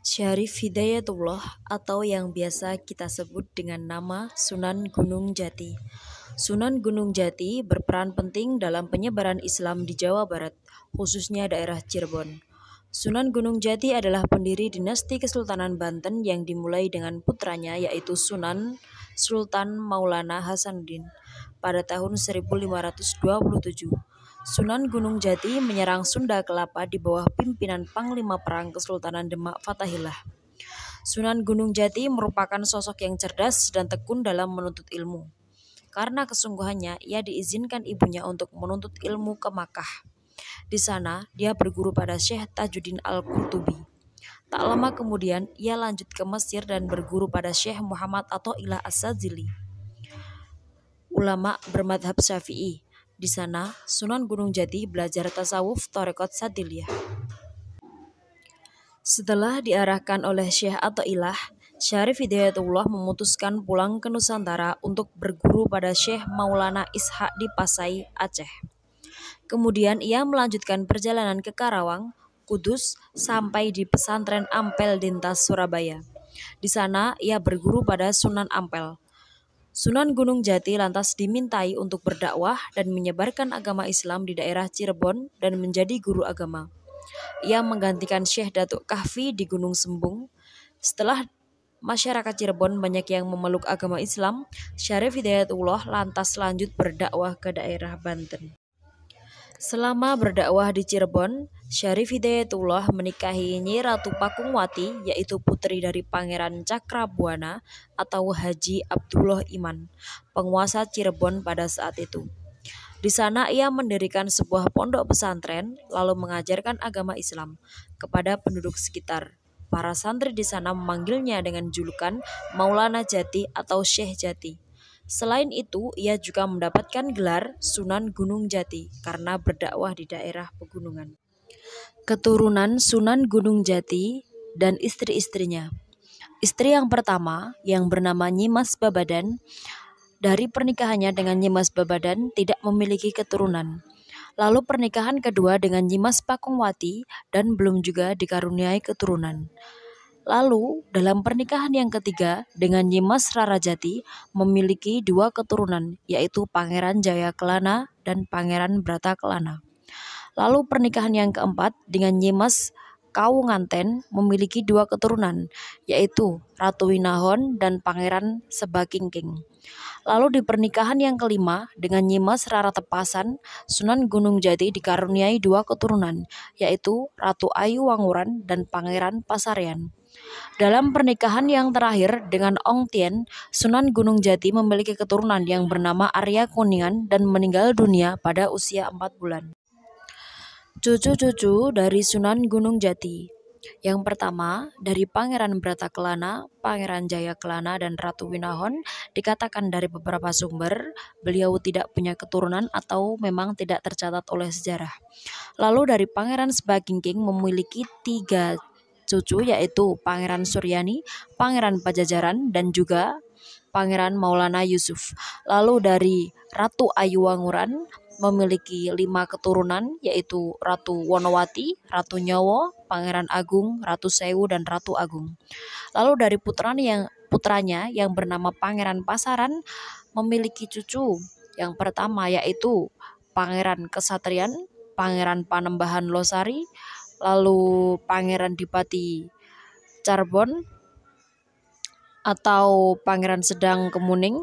Syarif Hidayatullah atau yang biasa kita sebut dengan nama Sunan Gunung Jati. Sunan Gunung Jati berperan penting dalam penyebaran Islam di Jawa Barat, khususnya daerah Cirebon. Sunan Gunung Jati adalah pendiri dinasti Kesultanan Banten yang dimulai dengan putranya yaitu Sunan Sultan Maulana Hasanuddin pada tahun 1527. Sunan Gunung Jati menyerang Sunda Kelapa di bawah pimpinan Panglima Perang Kesultanan Demak Fathahillah. Sunan Gunung Jati merupakan sosok yang cerdas dan tekun dalam menuntut ilmu. Karena kesungguhannya, ia diizinkan ibunya untuk menuntut ilmu ke Makkah. Di sana, dia berguru pada Syekh Tajuddin Al-Qurtubi. Tak lama kemudian, ia lanjut ke Mesir dan berguru pada Syekh Muhammad Athaillah As-Sadzili, ulama bermadhab Syafi'i. Di sana, Sunan Gunung Jati belajar tasawuf Thariqat Sadiliyah. Setelah diarahkan oleh Syekh Athaillah, Syarif Hidayatullah memutuskan pulang ke Nusantara untuk berguru pada Syekh Maulana Ishaq di Pasai, Aceh. Kemudian ia melanjutkan perjalanan ke Karawang, Kudus, sampai di pesantren Ampel Dintas, Surabaya. Di sana ia berguru pada Sunan Ampel. Sunan Gunung Jati lantas dimintai untuk berdakwah dan menyebarkan agama Islam di daerah Cirebon dan menjadi guru agama. Ia menggantikan Syekh Datuk Kahfi di Gunung Sembung. Setelah masyarakat Cirebon banyak yang memeluk agama Islam, Syarif Hidayatullah lantas lanjut berdakwah ke daerah Banten. Selama berdakwah di Cirebon, Syarif Hidayatullah menikahi Nyi Ratu Pakungwati, yaitu putri dari Pangeran Cakrabuana atau Haji Abdullah Iman, penguasa Cirebon pada saat itu. Di sana ia mendirikan sebuah pondok pesantren, lalu mengajarkan agama Islam kepada penduduk sekitar. Para santri di sana memanggilnya dengan julukan Maulana Jati atau Syekh Jati. Selain itu, ia juga mendapatkan gelar Sunan Gunung Jati karena berdakwah di daerah pegunungan. Keturunan Sunan Gunung Jati dan istri-istrinya. Istri yang pertama, yang bernama Nyimas Babadan, dari pernikahannya dengan Nyimas Babadan tidak memiliki keturunan. Lalu pernikahan kedua dengan Nyimas Pakungwati dan belum juga dikaruniai keturunan. Lalu dalam pernikahan yang ketiga dengan Nyimas Rarajati memiliki dua keturunan, yaitu Pangeran Jayakelana dan Pangeran Bratakelana. Lalu pernikahan yang keempat dengan Nyimas Kawunganten memiliki dua keturunan, yaitu Ratu Winahon dan Pangeran Sebakingking. Lalu di pernikahan yang kelima dengan Nyimas Rara Tepasan, Sunan Gunung Jati dikaruniai dua keturunan, yaitu Ratu Ayu Wanguran dan Pangeran Pasarian. Dalam pernikahan yang terakhir dengan Ong Tien, Sunan Gunung Jati memiliki keturunan yang bernama Arya Kuningan dan meninggal dunia pada usia 4 bulan. Cucu-cucu dari Sunan Gunung Jati. Yang pertama, dari Pangeran Bratakelana, Pangeran Jayakelana, dan Ratu Winahon, dikatakan dari beberapa sumber, beliau tidak punya keturunan atau memang tidak tercatat oleh sejarah. Lalu dari Pangeran Sebakingking memiliki 3 cucu, yaitu Pangeran Suryani, Pangeran Pajajaran, dan juga Pangeran Maulana Yusuf. Lalu dari Ratu Ayu Wanguran memiliki 5 keturunan, yaitu Ratu Wonowati, Ratu Nyowo, Pangeran Agung, Ratu Sewu, dan Ratu Agung. Lalu dari putranya yang bernama Pangeran Pasaran memiliki cucu yang pertama, yaitu Pangeran Kesatrian, Pangeran Panembahan Losari, lalu Pangeran Dipati Charbon atau Pangeran Sedang Kemuning,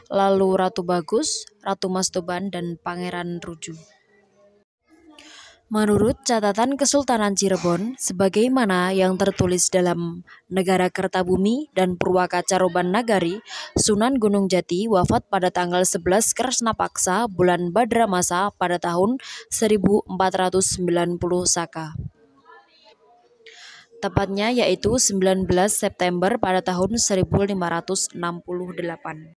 lalu Ratu Bagus, Ratu Mastoban, dan Pangeran Ruju. Menurut catatan Kesultanan Cirebon, sebagaimana yang tertulis dalam Negara Kertabumi dan Purwaka Caroban Nagari, Sunan Gunung Jati wafat pada tanggal 11 Kresnapaksa bulan Badramasa pada tahun 1490 Saka. Tepatnya yaitu 19 September pada tahun 1568.